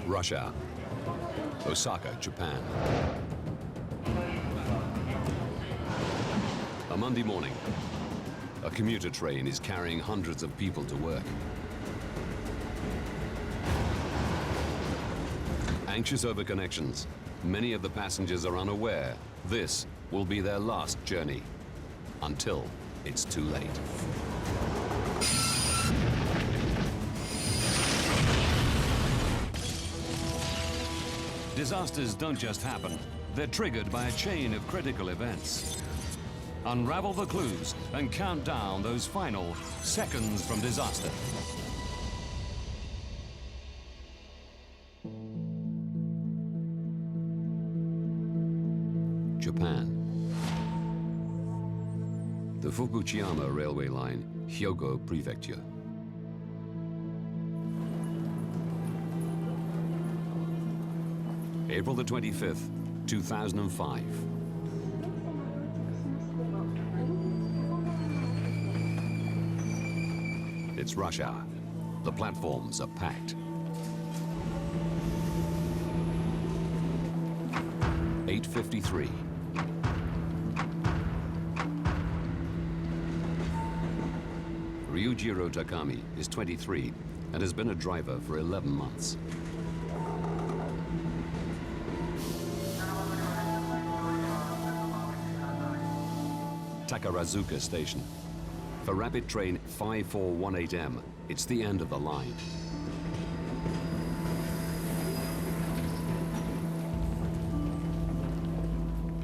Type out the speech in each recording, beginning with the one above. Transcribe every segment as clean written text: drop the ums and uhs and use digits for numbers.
Rush hour. Osaka, Japan. A Monday morning. A commuter train is carrying hundreds of people to work. Anxious over connections, many of the passengers are unaware this will be their last journey, until it's too late. Disasters don't just happen, they're triggered by a chain of critical events. Unravel the clues and count down those final seconds from disaster. Japan. The Fukuchiyama railway line, Hyogo Prefecture. April the 25th, 2005. It's rush hour. The platforms are packed. 8:53. Ryujiro Takami is 23 and has been a driver for 11 months. Takarazuka Station. For rapid train 5418M, it's the end of the line.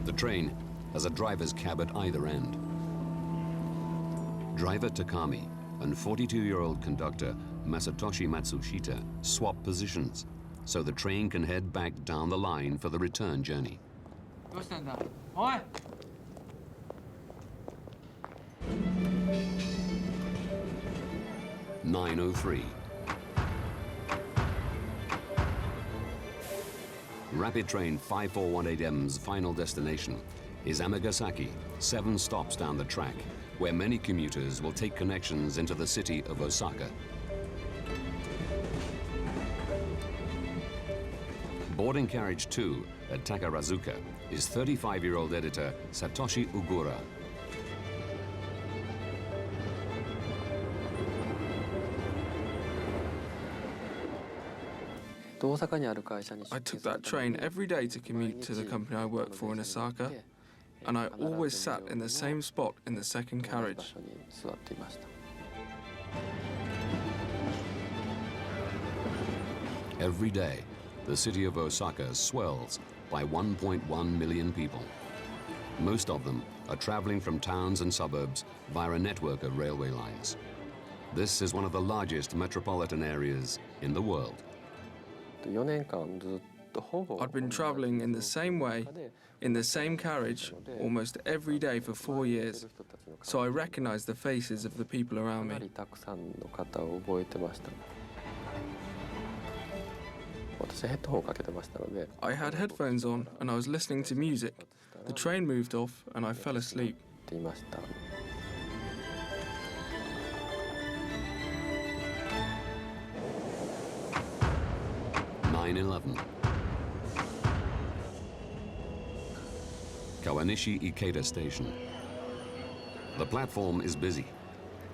The train has a driver's cab at either end. Driver Takami and 42-year-old conductor Masatoshi Matsushita swap positions so the train can head back down the line for the return journey. 9:03. Rapid train 5418M's final destination is Amagasaki, 7 stops down the track, where many commuters will take connections into the city of Osaka. Boarding carriage 2 at Takarazuka is 35-year-old editor Satoshi Ugura. I took that train every day to commute to the company I work for in Osaka, and I always sat in the same spot in the second carriage. Every day, the city of Osaka swells by 1.1 million people. Most of them are traveling from towns and suburbs via a network of railway lines. This is one of the largest metropolitan areas in the world. I'd been traveling in the same way, in the same carriage, almost every day for 4 years, so I recognized the faces of the people around me. I had headphones on and I was listening to music. The train moved off and I fell asleep. 9:11. Kawanishi Ikeda Station. The platform is busy.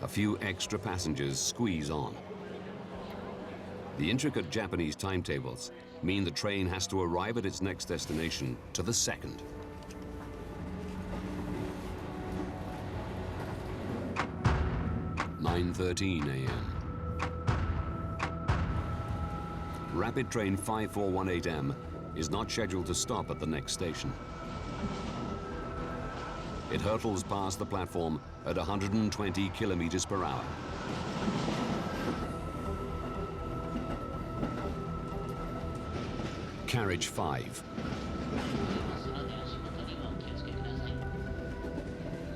A few extra passengers squeeze on. The intricate Japanese timetables mean the train has to arrive at its next destination to the second. (9:13 a.m.) Rapid train 5418M is not scheduled to stop at the next station. It hurtles past the platform at 120 kilometers per hour. Carriage 5.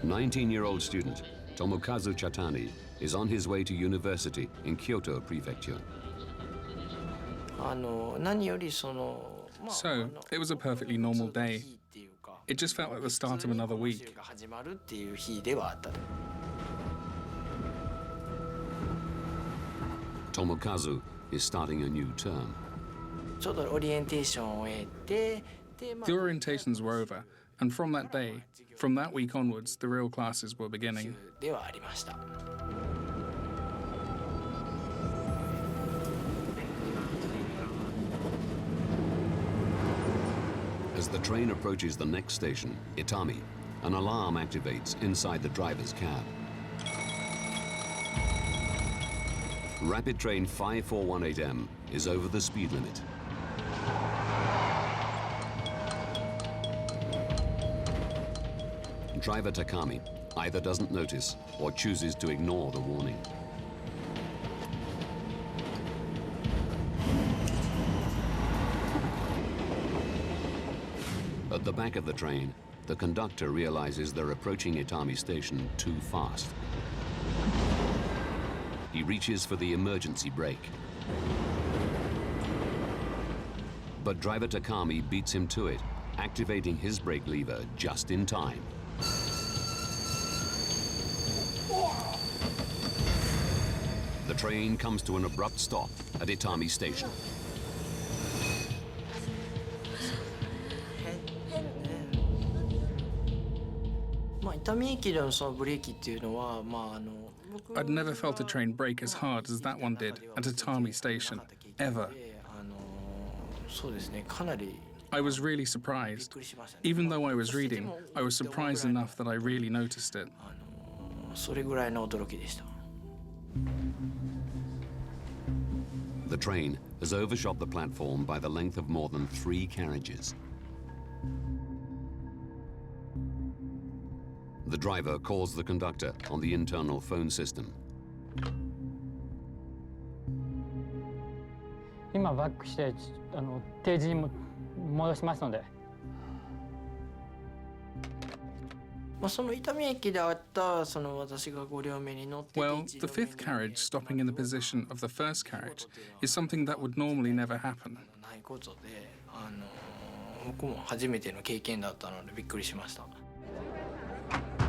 19-year-old student Tomokazu Chatani is on his way to university in Kyoto Prefecture. So, it was a perfectly normal day. It just felt like the start of another week. Tomokazu is starting a new term. The orientations were over, and from that day, from that week onwards, the real classes were beginning. As the train approaches the next station, Itami, an alarm activates inside the driver's cab. Rapid train 5418M is over the speed limit. Driver Takami either doesn't notice or chooses to ignore the warning. At the back of the train, the conductor realizes they're approaching Itami Station too fast. He reaches for the emergency brake. But driver Takami beats him to it, activating his brake lever just in time. The train comes to an abrupt stop at Itami Station. I'd never felt a train brake as hard as that one did at Itami Station, ever. I was really surprised. Even though I was reading, I was surprised enough that I really noticed it. The train has overshot the platform by the length of more than 3 carriages. The driver calls the conductor on the internal phone system. 今バックして定時に戻しますので。Well, the fifth carriage stopping in the position of the first carriage is something that would normally never happen.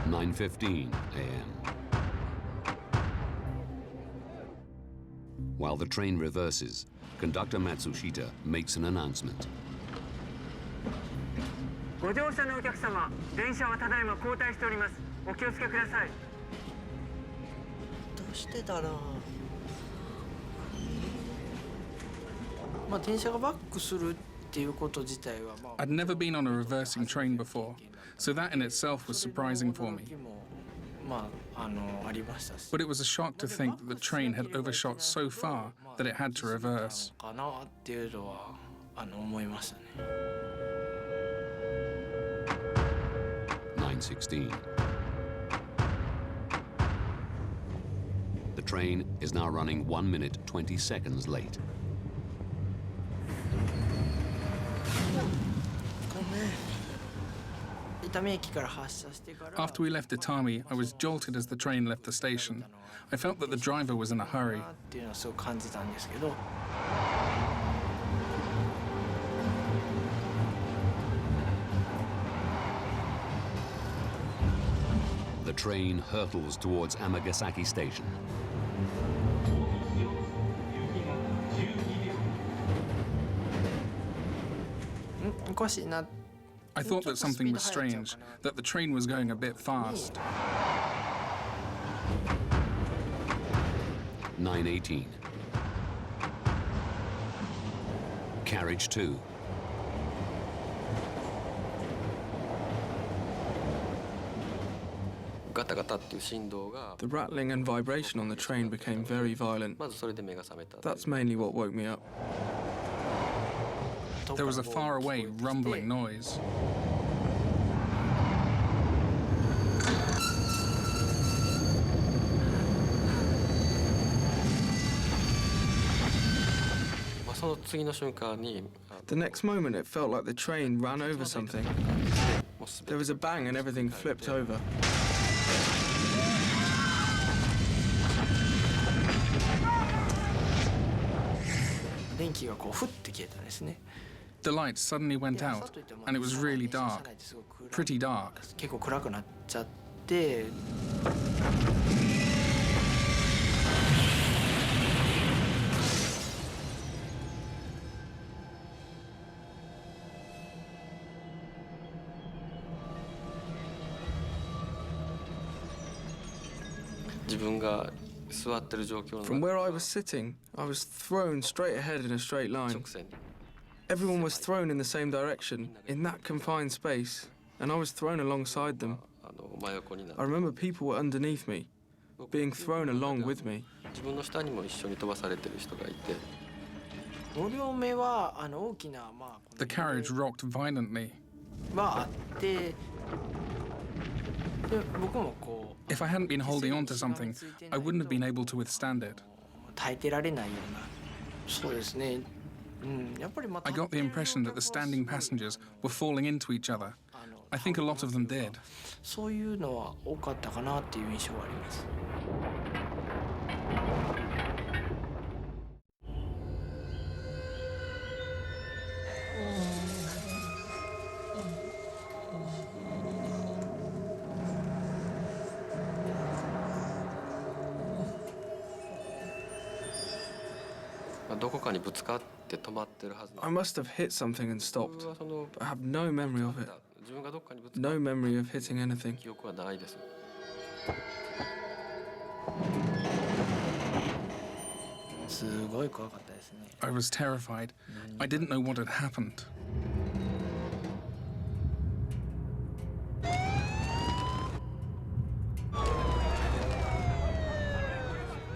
9:15 a.m. While the train reverses, conductor Matsushita makes an announcement. ご乗車のお客様、電車はただいま交代しております。お気をつけください。どうしてだろう。まあ電車がバックするっていうこと自体は。I'd never been on a reversing train before, so that in itself was surprising for me. まあありましたし。But it was a shock to think that the train had overshot so far that it had to reverse. かなっていうのは思いましたね。9:16. The train is now running 1 minute 20 seconds late. After we left Itami, I was jolted as the train left the station. I felt that the driver was in a hurry. The train hurtles towards Amagasaki Station. I thought that something was strange, that the train was going a bit fast. 9:18. Carriage 2. The rattling and vibration on the train became very violent. That's mainly what woke me up. There was a faraway, rumbling noise. The next moment, it felt like the train ran over something. There was a bang and everything flipped over. The lights suddenly went out, and it was really dark. Pretty dark. From where I was sitting, I was thrown straight ahead in a straight line. Everyone was thrown in the same direction, in that confined space, and I was thrown alongside them. I remember people were underneath me, being thrown along with me. The carriage rocked violently. If I hadn't been holding on to something, I wouldn't have been able to withstand it. I got the impression that the standing passengers were falling into each other. I think a lot of them did. I must have hit something and stopped, but I have no memory of it. No memory of hitting anything. I was terrified. I didn't know what had happened.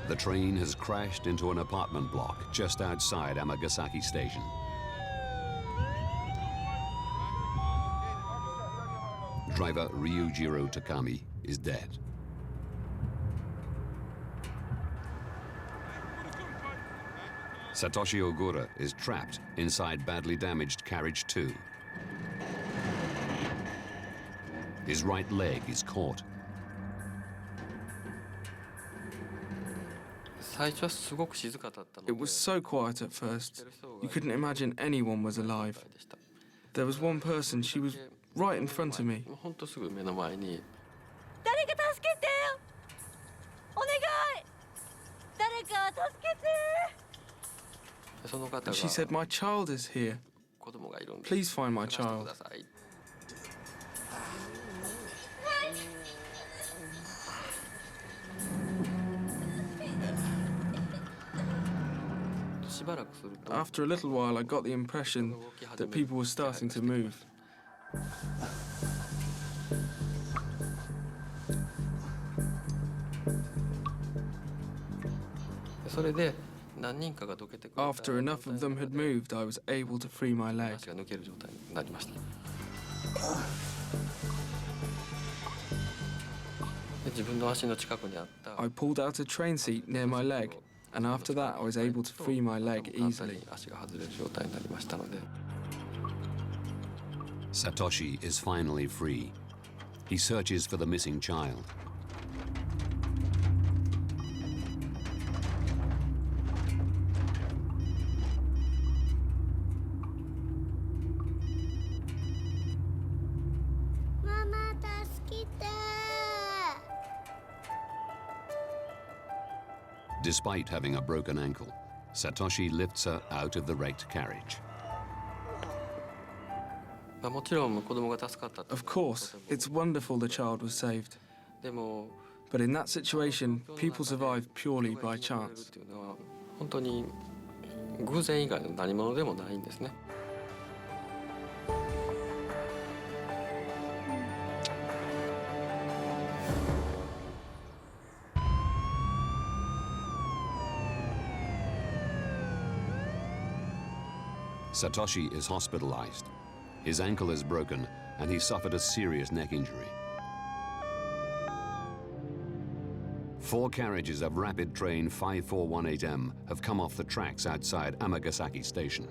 The train has crashed into an apartment block just outside Amagasaki Station. Driver Ryujiro Takami is dead. Satoshi Ogura is trapped inside badly damaged carriage 2. His right leg is caught. It was so quiet at first. You couldn't imagine anyone was alive. There was one person, she was right in front of me. And she said, "My child is here. Please find my child." After a little while, I got the impression that people were starting to move. After enough of them had moved, I was able to free my leg. I pulled out a train seat near my leg, and after that I was able to free my leg easily. Satoshi is finally free. He searches for the missing child. Despite having a broken ankle, Satoshi lifts her out of the wrecked carriage. Of course, it's wonderful the child was saved. But in that situation, people survive purely by chance. Satoshi is hospitalized. His ankle is broken, and he suffered a serious neck injury. 4 carriages of rapid train 5418M have come off the tracks outside Amagasaki Station.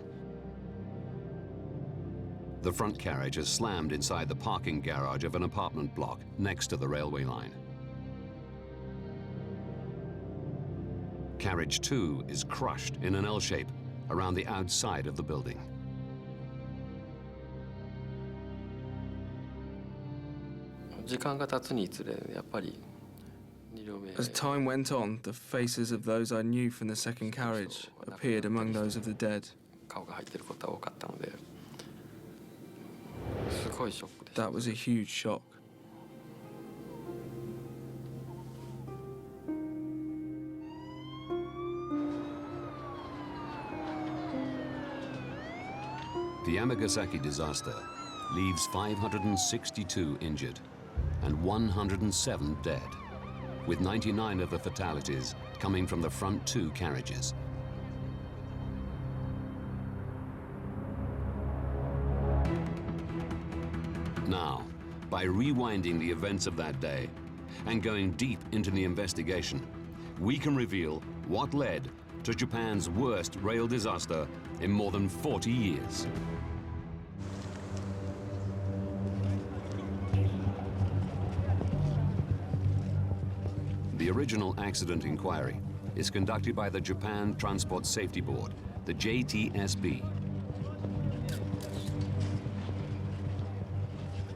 The front carriage has slammed inside the parking garage of an apartment block next to the railway line. Carriage 2 is crushed in an L shape around the outside of the building. As time went on, the faces of those I knew from the second carriage appeared among those of the dead. That was a huge shock. The Amagasaki disaster leaves 562 injured and 107 dead, with 99 of the fatalities coming from the front two carriages. Now, by rewinding the events of that day and going deep into the investigation, we can reveal what led to Japan's worst rail disaster in more than 40 years. The original accident inquiry is conducted by the Japan Transport Safety Board, the JTSB.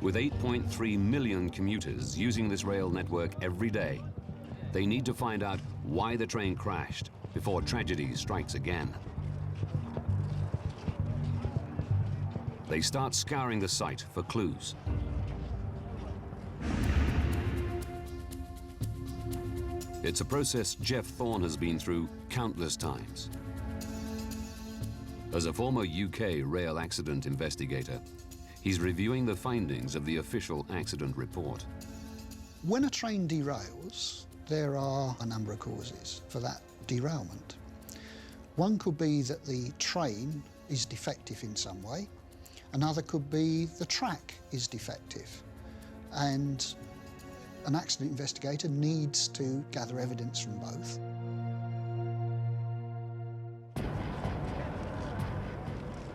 With 8.3 million commuters using this rail network every day, they need to find out why the train crashed before tragedy strikes again. They start scouring the site for clues. It's a process Jeff Thorne has been through countless times. As a former UK rail accident investigator, he's reviewing the findings of the official accident report. When a train derails, there are a number of causes for that derailment. One could be that the train is defective in some way. Another could be the track is defective. And an accident investigator needs to gather evidence from both.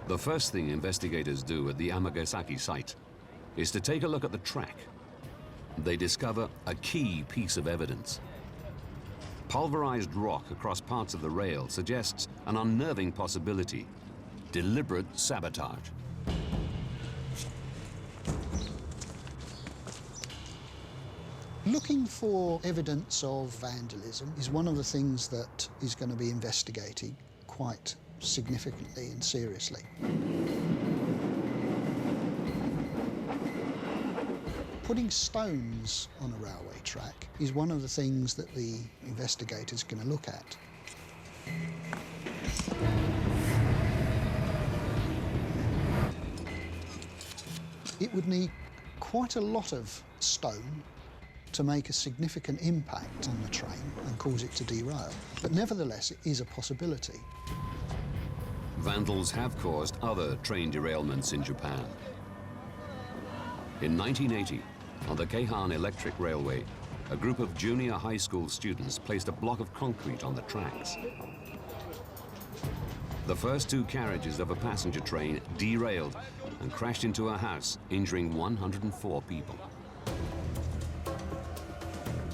The first thing investigators do at the Amagasaki site is to take a look at the track. They discover a key piece of evidence. Pulverized rock across parts of the rail suggests an unnerving possibility: deliberate sabotage. Looking for evidence of vandalism is one of the things that is going to be investigated quite significantly and seriously. Putting stones on a railway track is one of the things that the investigator's going to look at. It would need quite a lot of stone to make a significant impact on the train and cause it to derail. But nevertheless, it is a possibility. Vandals have caused other train derailments in Japan. In 1980, on the Keihan Electric Railway, a group of junior high school students placed a block of concrete on the tracks. The first two carriages of a passenger train derailed and crashed into a house, injuring 104 people.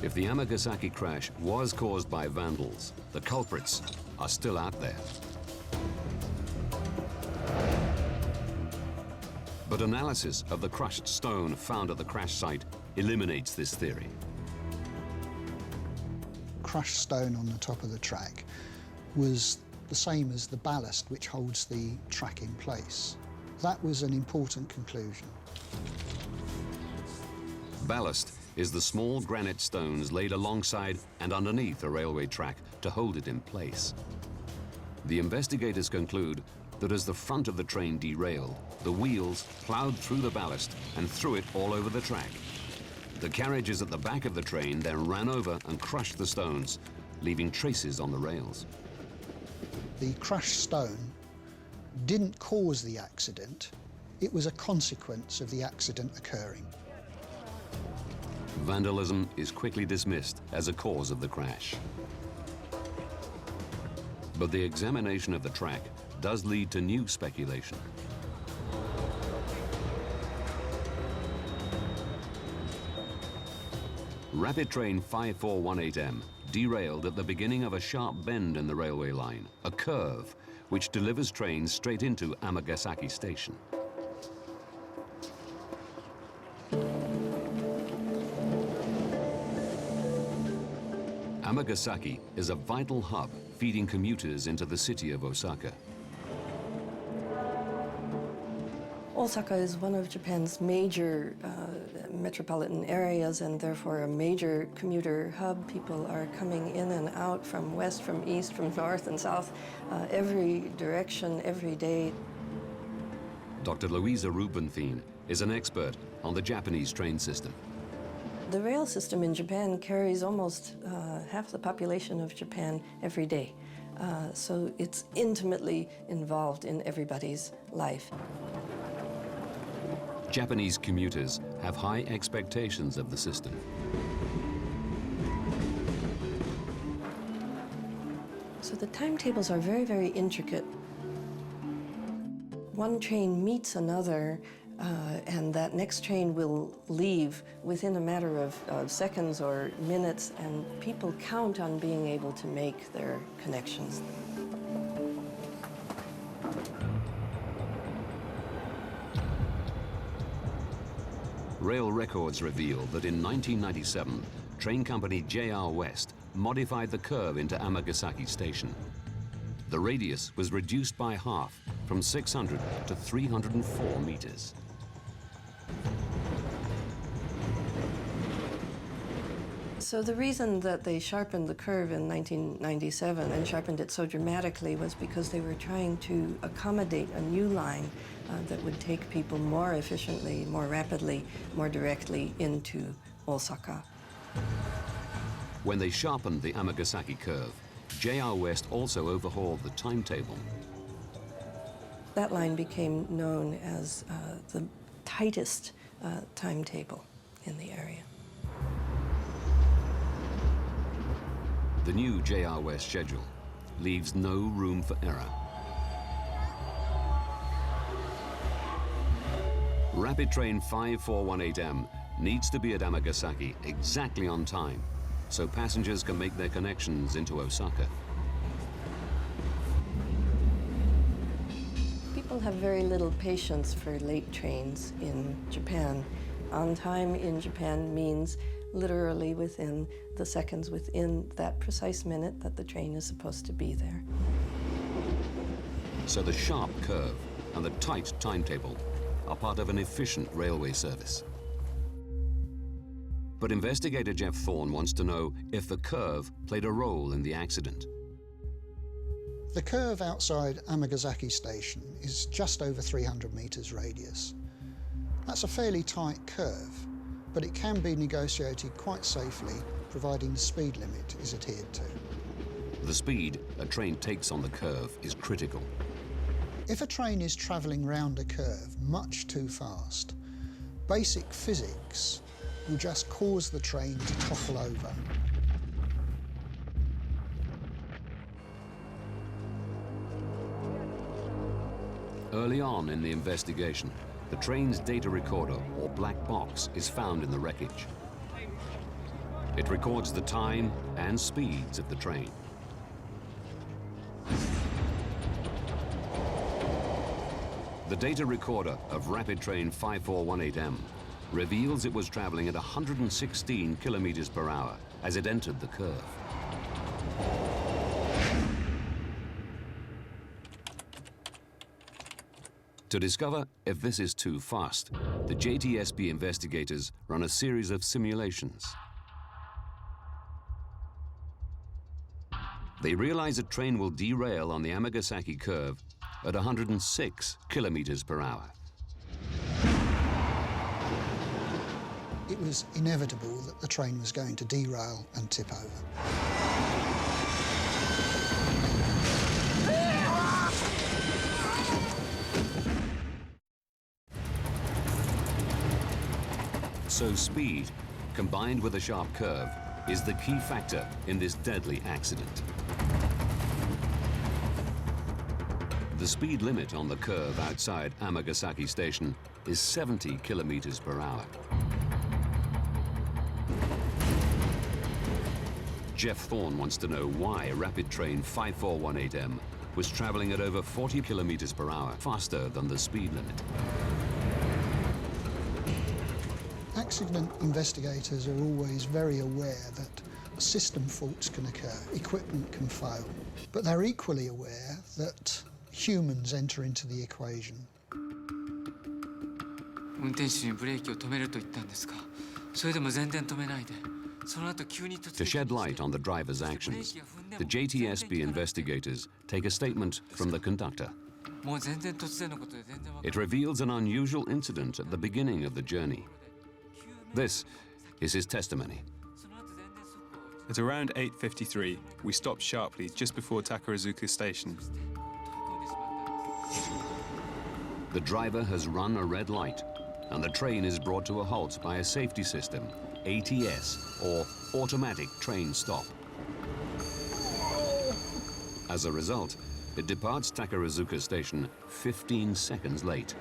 If the Amagasaki crash was caused by vandals, the culprits are still out there. But analysis of the crushed stone found at the crash site eliminates this theory. Crushed stone on the top of the track was the same as the ballast which holds the track in place. That was an important conclusion. Ballast is the small granite stones laid alongside and underneath a railway track to hold it in place. The investigators conclude that as the front of the train derailed, the wheels ploughed through the ballast and threw it all over the track. The carriages at the back of the train then ran over and crushed the stones, leaving traces on the rails. The crushed stone didn't cause the accident. It was a consequence of the accident occurring. Vandalism is quickly dismissed as a cause of the crash. But the examination of the track does lead to new speculation. Rapid train 5418M derailed at the beginning of a sharp bend in the railway line, a curve which delivers trains straight into Amagasaki Station. Amagasaki is a vital hub feeding commuters into the city of Osaka. Osaka is one of Japan's major metropolitan areas and therefore a major commuter hub. People are coming in and out from west, from east, from north and south, every direction, every day. Dr. Louisa Rubenfien is an expert on the Japanese train system. The rail system in Japan carries almost half the population of Japan every day. So it's intimately involved in everybody's life. Japanese commuters have high expectations of the system. So the timetables are very, very intricate. One train meets another, and that next train will leave within a matter of seconds or minutes, and people count on being able to make their connections. Rail records reveal that in 1997, train company JR West modified the curve into Amagasaki Station. The radius was reduced by half, from 600 to 304 meters. So the reason that they sharpened the curve in 1997 and sharpened it so dramatically was because they were trying to accommodate a new line that would take people more efficiently, more rapidly, more directly into Osaka. When they sharpened the Amagasaki curve, JR West also overhauled the timetable. That line became known as the tightest timetable in the area. The new JR West schedule leaves no room for error. Rapid Train 5418M needs to be at Amagasaki exactly on time, so passengers can make their connections into Osaka. People have very little patience for late trains in Japan. On time in Japan means literally within the seconds within that precise minute that the train is supposed to be there. So the sharp curve and the tight timetable are part of an efficient railway service. But investigator Jeff Thorne wants to know if the curve played a role in the accident. The curve outside Amagasaki Station is just over 300 metres radius. That's a fairly tight curve, but it can be negotiated quite safely, providing the speed limit is adhered to. The speed a train takes on the curve is critical. If a train is travelling round a curve much too fast, basic physics will just cause the train to topple over. Early on in the investigation, the train's data recorder, or black box, is found in the wreckage. It records the time and speeds of the train. The data recorder of Rapid Train 5418M reveals it was traveling at 116 kilometers per hour as it entered the curve. To discover if this is too fast, the JTSB investigators run a series of simulations. They realize a train will derail on the Amagasaki curve at 106 kilometers per hour. It was inevitable that the train was going to derail and tip over. So speed, combined with a sharp curve, is the key factor in this deadly accident. The speed limit on the curve outside Amagasaki Station is 70 kilometers per hour. Jeff Thorne wants to know why Rapid Train 5418M was traveling at over 40 kilometers per hour, faster than the speed limit. Accident investigators are always very aware that system faults can occur, equipment can fail, but they're equally aware that humans enter into the equation. To shed light on the driver's actions, the JTSB investigators take a statement from the conductor. It reveals an unusual incident at the beginning of the journey. This is his testimony. At around 8:53, we stopped sharply just before Amagasaki Station. The driver has run a red light, and the train is brought to a halt by a safety system, ATS, or automatic train stop. As a result, it departs Amagasaki Station 15 seconds late.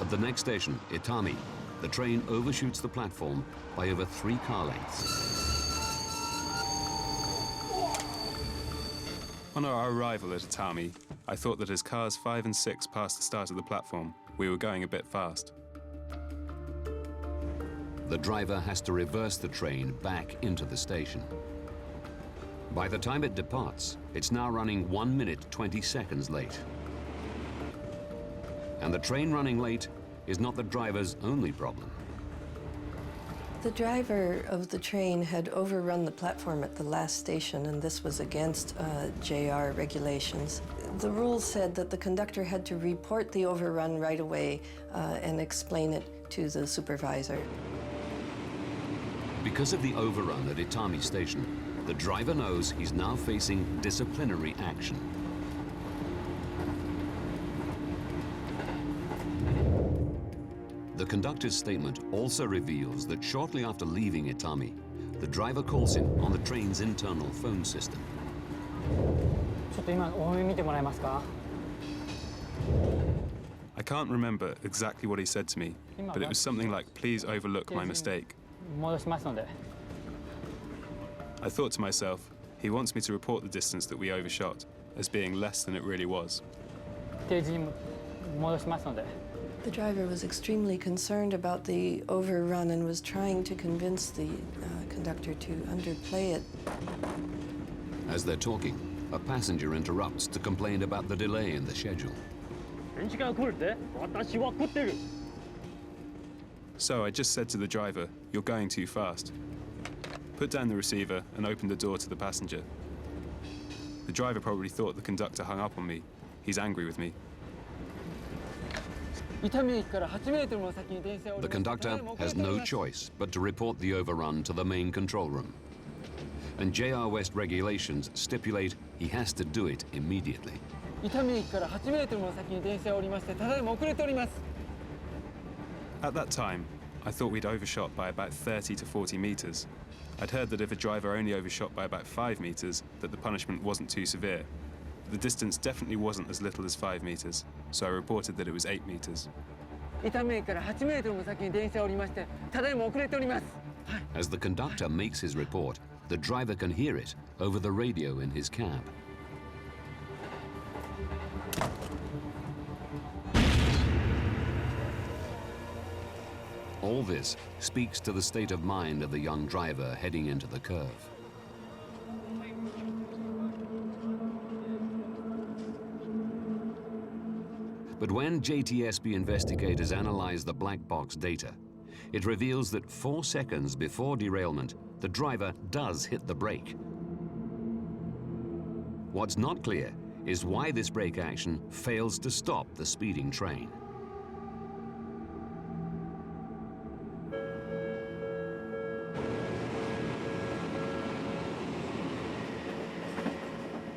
At the next station, Itami, the train overshoots the platform by over 3 car lengths. On our arrival at Itami, I thought that as cars 5 and 6 passed the start of the platform, we were going a bit fast. The driver has to reverse the train back into the station. By the time it departs, it's now running 1 minute 20 seconds late. And the train running late is not the driver's only problem. The driver of the train had overrun the platform at the last station, and this was against JR regulations. The rules said that the conductor had to report the overrun right away and explain it to the supervisor. Because of the overrun at Itami Station, the driver knows he's now facing disciplinary action. The conductor's statement also reveals that shortly after leaving Itami, the driver calls him on the train's internal phone system. I can't remember exactly what he said to me, but it was something like, "Please overlook my mistake." I thought to myself, he wants me to report the distance that we overshot as being less than it really was. The driver was extremely concerned about the overrun and was trying to convince the conductor to underplay it. As they're talking, a passenger interrupts to complain about the delay in the schedule. So I just said to the driver, "You're going too fast." Put down the receiver and opened the door to the passenger. The driver probably thought the conductor hung up on me. He's angry with me. The conductor has no choice but to report the overrun to the main control room. And JR West regulations stipulate he has to do it immediately. At that time, I thought we'd overshot by about 30 to 40 meters. I'd heard that if a driver only overshot by about 5 meters, that the punishment wasn't too severe. The distance definitely wasn't as little as 5 meters, so I reported that it was 8 meters. As the conductor makes his report, the driver can hear it over the radio in his cab. All this speaks to the state of mind of the young driver heading into the curve. But when JTSB investigators analyze the black box data, it reveals that 4 seconds before derailment, the driver does hit the brake. What's not clear is why this brake action fails to stop the speeding train.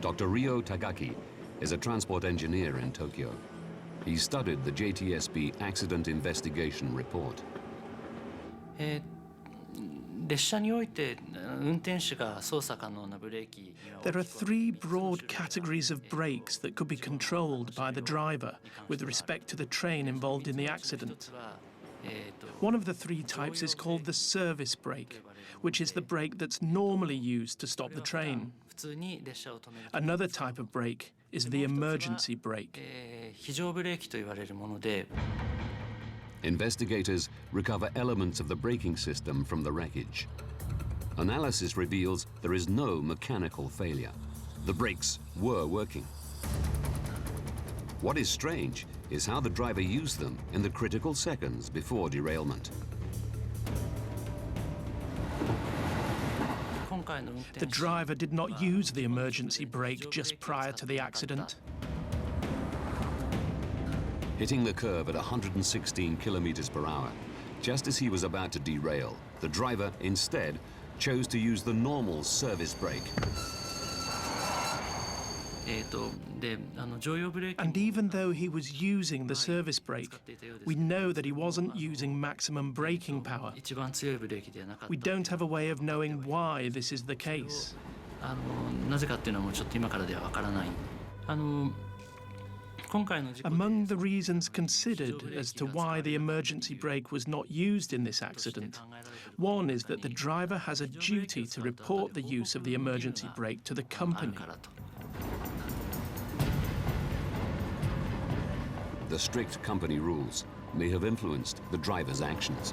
Dr. Ryo Tagaki is a transport engineer in Tokyo. He studied the JTSB accident investigation report. There are 3 broad categories of brakes that could be controlled by the driver with respect to the train involved in the accident. One of the 3 types is called the service brake, which is the brake that's normally used to stop the train. Another type of brake is the emergency brake. Investigators recover elements of the braking system from the wreckage. Analysis reveals there is no mechanical failure. The brakes were working. What is strange is how the driver used them in the critical seconds before derailment. The driver did not use the emergency brake just prior to the accident. Hitting the curve at 116 kilometers per hour, just as he was about to derail, the driver instead chose to use the normal service brake. And even though he was using the service brake, we know that he wasn't using maximum braking power. We don't have a way of knowing why this is the case. Among the reasons considered as to why the emergency brake was not used in this accident, one is that the driver has a duty to report the use of the emergency brake to the company. The strict company rules may have influenced the driver's actions.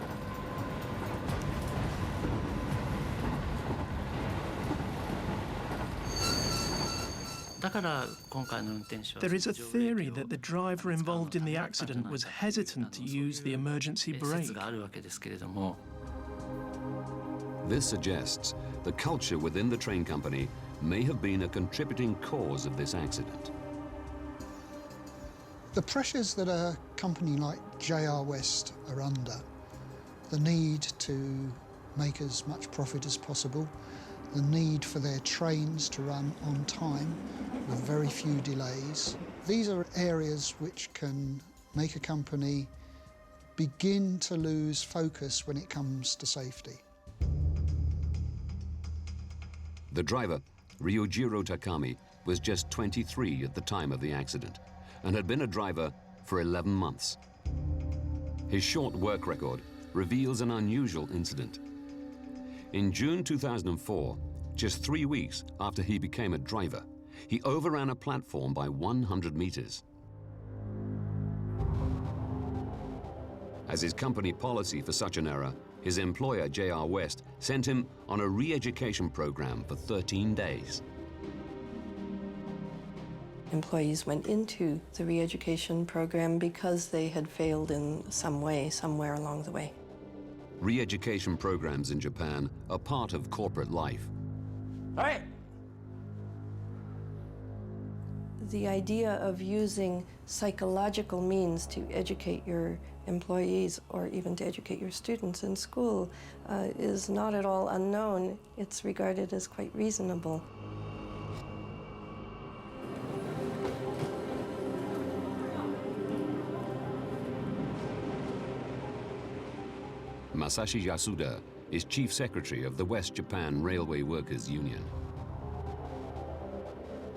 There is a theory that the driver involved in the accident was hesitant to use the emergency brake. This suggests the culture within the train company may have been a contributing cause of this accident. The pressures that a company like JR West are under, the need to make as much profit as possible, the need for their trains to run on time with very few delays. These are areas which can make a company begin to lose focus when it comes to safety. The driver, Ryujiro Takami, was just 23 at the time of the accident and had been a driver for 11 months. His short work record reveals an unusual incident. In June 2004, just 3 weeks after he became a driver, he overran a platform by 100 meters. As his company policy for such an error, his employer, JR West, sent him on a re-education program for 13 days. Employees went into the re-education program because they had failed in some way, somewhere along the way. Re-education programs in Japan are part of corporate life. Right. The idea of using psychological means to educate your employees or even to educate your students in school is not at all unknown. It's regarded as quite reasonable. Masashi Yasuda is Chief Secretary of the West Japan Railway Workers Union.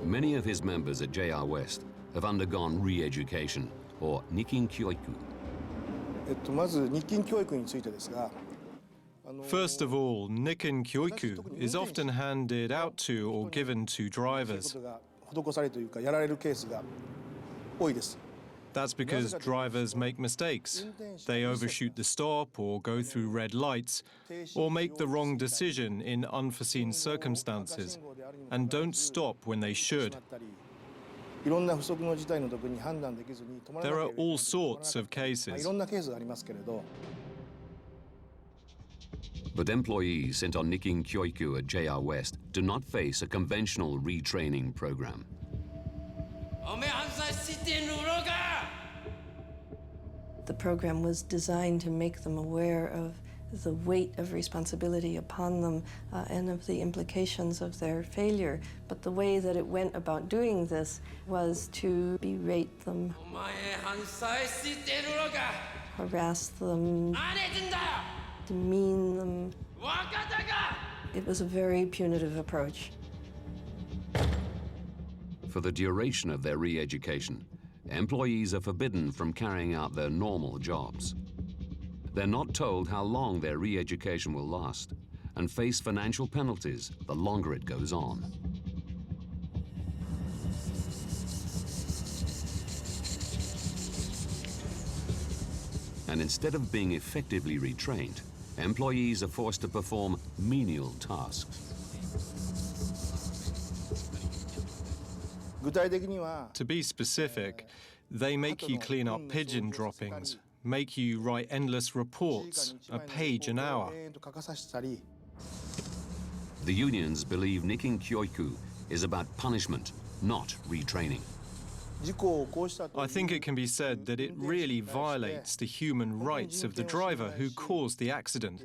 Many of his members at JR West have undergone re-education, or Nikkin Kyoiku. First of all, Nikkin Kyoiku is often handed out to or given to drivers. That's because drivers make mistakes. They overshoot the stop or go through red lights or make the wrong decision in unforeseen circumstances and don't stop when they should. There are all sorts of cases. But employees sent on Nikkin Kyoiku at JR West do not face a conventional retraining program. The program was designed to make them aware of the weight of responsibility upon them and of the implications of their failure. But the way that it went about doing this was to berate them, harass them, demean them. It was a very punitive approach. For the duration of their re-education, employees are forbidden from carrying out their normal jobs. They're not told how long their re-education will last and face financial penalties the longer it goes on. And instead of being effectively retrained, employees are forced to perform menial tasks. To be specific, they make you clean up pigeon droppings, make you write endless reports, a page an hour. The unions believe Nikin Kyoiku is about punishment, not retraining. I think it can be said that it really violates the human rights of the driver who caused the accident,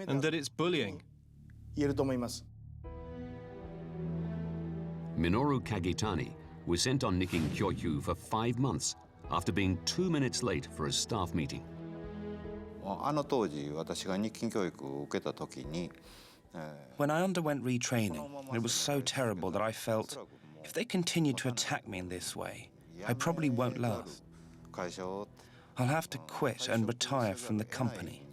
and that it's bullying. Minoru Kagitani was sent on Nikin Kyoiku for 5 months after being 2 minutes late for a staff meeting. When I underwent retraining, it was so terrible that I felt, if they continue to attack me in this way, I probably won't last. I'll have to quit and retire from the company.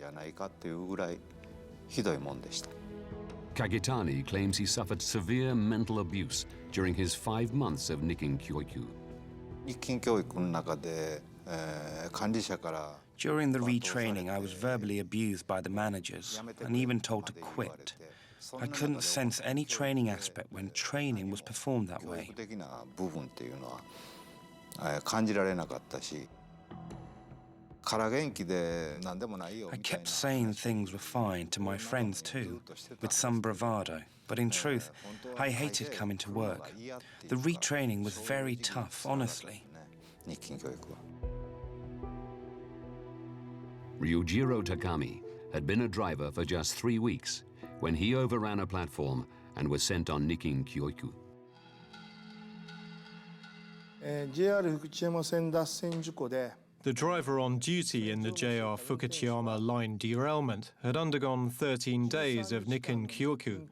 Kagitani claims he suffered severe mental abuse during his 5 months of Nikin Kyoiku. During the retraining, I was verbally abused by the managers and even told to quit. I couldn't sense any training aspect when training was performed that way. I kept saying things were fine to my friends too, with some bravado. But in truth, I hated coming to work. The retraining was very tough, honestly. Ryujiro Takami had been a driver for just 3 weeks when he overran a platform and was sent on Nikin Kyoiku. The driver on duty in the JR Fukuchiyama line derailment had undergone 13 days of Nikin Kyoiku,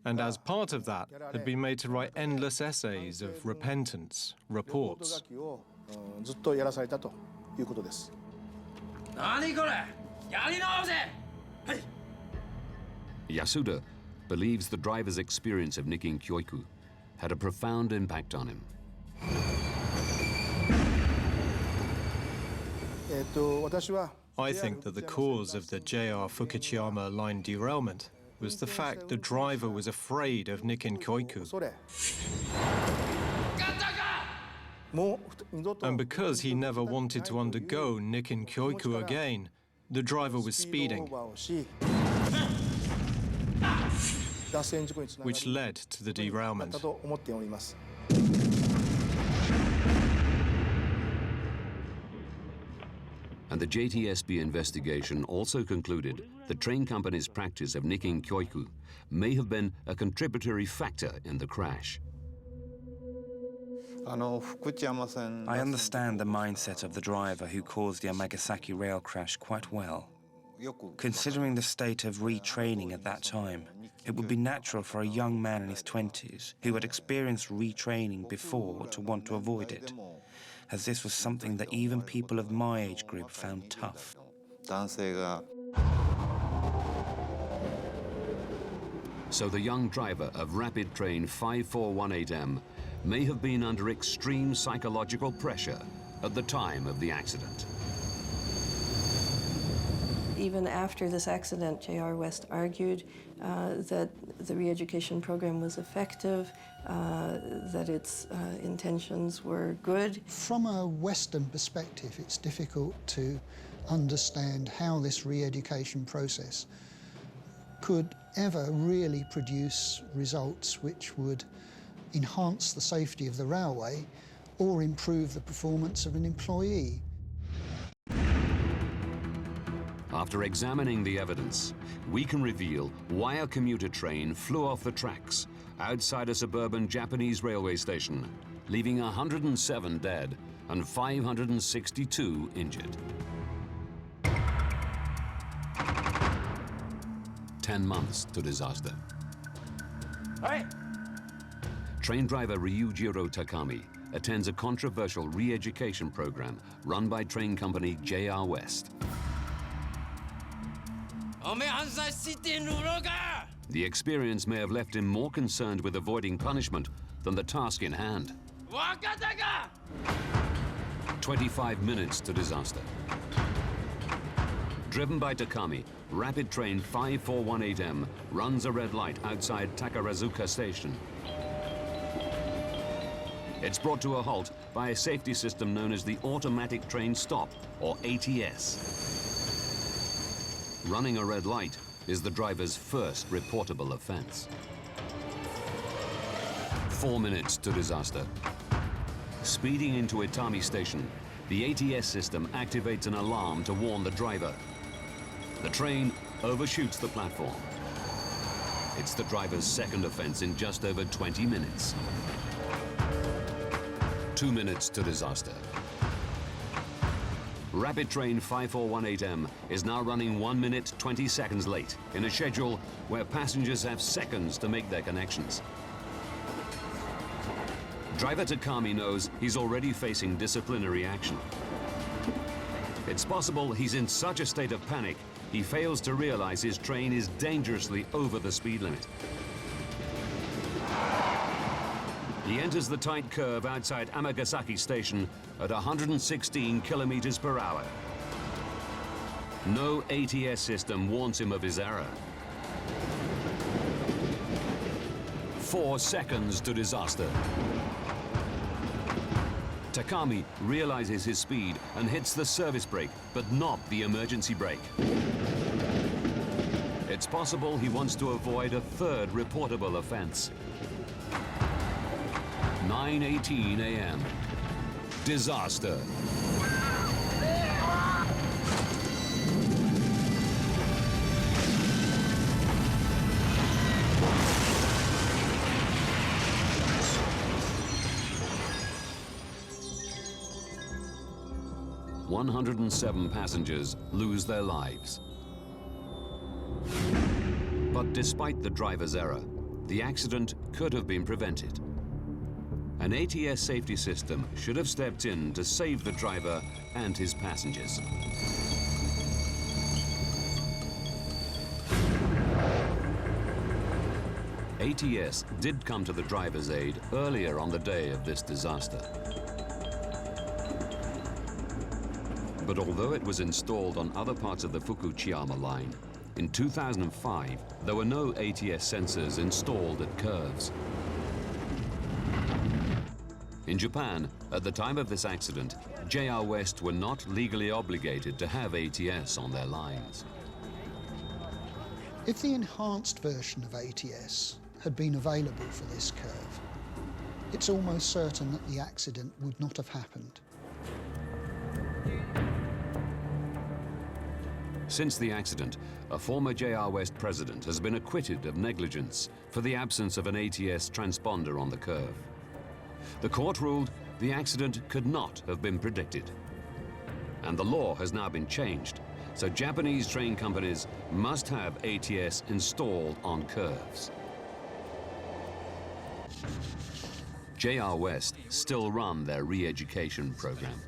and as part of that had been made to write endless essays of repentance, reports. Yasuda believes the driver's experience of Nikin Kyoiku had a profound impact on him. I think that the cause of the JR Fukuchiyama line derailment was the fact the driver was afraid of Nikin Kyoiku. And because he never wanted to undergo Nikin Kyoiku again, the driver was speeding, which led to the derailment. And the JTSB investigation also concluded the train company's practice of Nikin Kyoiku may have been a contributory factor in the crash. I understand the mindset of the driver who caused the Amagasaki rail crash quite well. Considering the state of retraining at that time, it would be natural for a young man in his 20s who had experienced retraining before to want to avoid it, as this was something that even people of my age group found tough. So the young driver of Rapid Train 5418M may have been under extreme psychological pressure at the time of the accident. Even after this accident, JR West argued that the re-education program was effective, that its intentions were good. From a Western perspective, it's difficult to understand how this re-education process could ever really produce results which would enhance the safety of the railway or improve the performance of an employee. After examining the evidence, we can reveal why a commuter train flew off the tracks outside a suburban Japanese railway station, leaving 107 dead and 562 injured. 10 months to disaster. Train driver Ryujiro Takami attends a controversial re-education program run by train company JR West. The experience may have left him more concerned with avoiding punishment than the task in hand. 25 minutes to disaster. Driven by Takami, Rapid Train 5418M runs a red light outside Takarazuka Station. It's brought to a halt by a safety system known as the Automatic Train Stop, or ATS. Running a red light is the driver's first reportable offense. 4 minutes to disaster. Speeding into Itami Station, the ATS system activates an alarm to warn the driver. The train overshoots the platform. It's the driver's second offense in just over 20 minutes. 2 minutes to disaster. Rapid train 5418M is now running 1 minute 20 seconds late in a schedule where passengers have seconds to make their connections. Driver Takami knows he's already facing disciplinary action. It's possible he's in such a state of panic he fails to realize his train is dangerously over the speed limit. He enters the tight curve outside Amagasaki Station at 116 kilometers per hour. No ATS system warns him of his error. 4 seconds to disaster. Takami realizes his speed and hits the service brake, but not the emergency brake. It's possible he wants to avoid a third reportable offense. 9:18 a.m. Disaster. "107 passengers lose their lives. But despite the driver's error, the accident could have been prevented. An ATS safety system should have stepped in to save the driver and his passengers. ATS did come to the driver's aid earlier on the day of this disaster. But although it was installed on other parts of the Fukuchiyama line, in 2005, there were no ATS sensors installed at curves. In Japan, at the time of this accident, JR West were not legally obligated to have ATS on their lines. If the enhanced version of ATS had been available for this curve, it's almost certain that the accident would not have happened. Since the accident, a former JR West president has been acquitted of negligence for the absence of an ATS transponder on the curve. The court ruled the accident could not have been predicted. And the law has now been changed, so Japanese train companies must have ATS installed on curves. JR West still run their re-education program.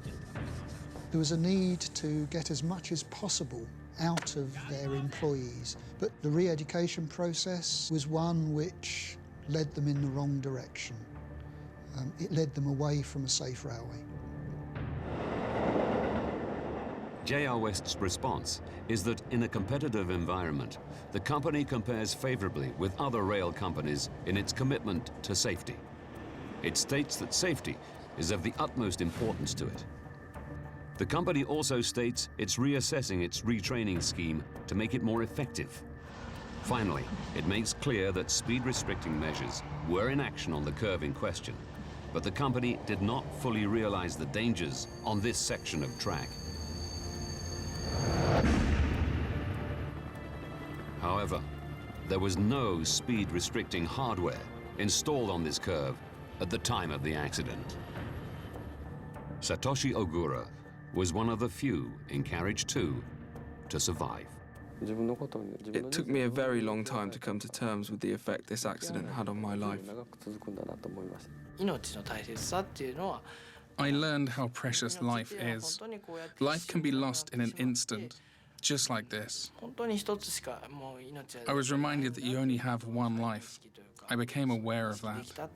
There was a need to get as much as possible out of their employees, but the re-education process was one which led them in the wrong direction. It led them away from a safe railway. JR West's response is that in a competitive environment, the company compares favorably with other rail companies in its commitment to safety. It states that safety is of the utmost importance to it. The company also states it's reassessing its retraining scheme to make it more effective. Finally, it makes clear that speed-restricting measures were in action on the curve in question, but the company did not fully realize the dangers on this section of track. However, there was no speed-restricting hardware installed on this curve at the time of the accident. Satoshi Ogura was one of the few in Carriage 2 to survive. It took me a very long time to come to terms with the effect this accident had on my life. I learned how precious life is. Life can be lost in an instant, just like this. I was reminded that you only have one life. I became aware of that.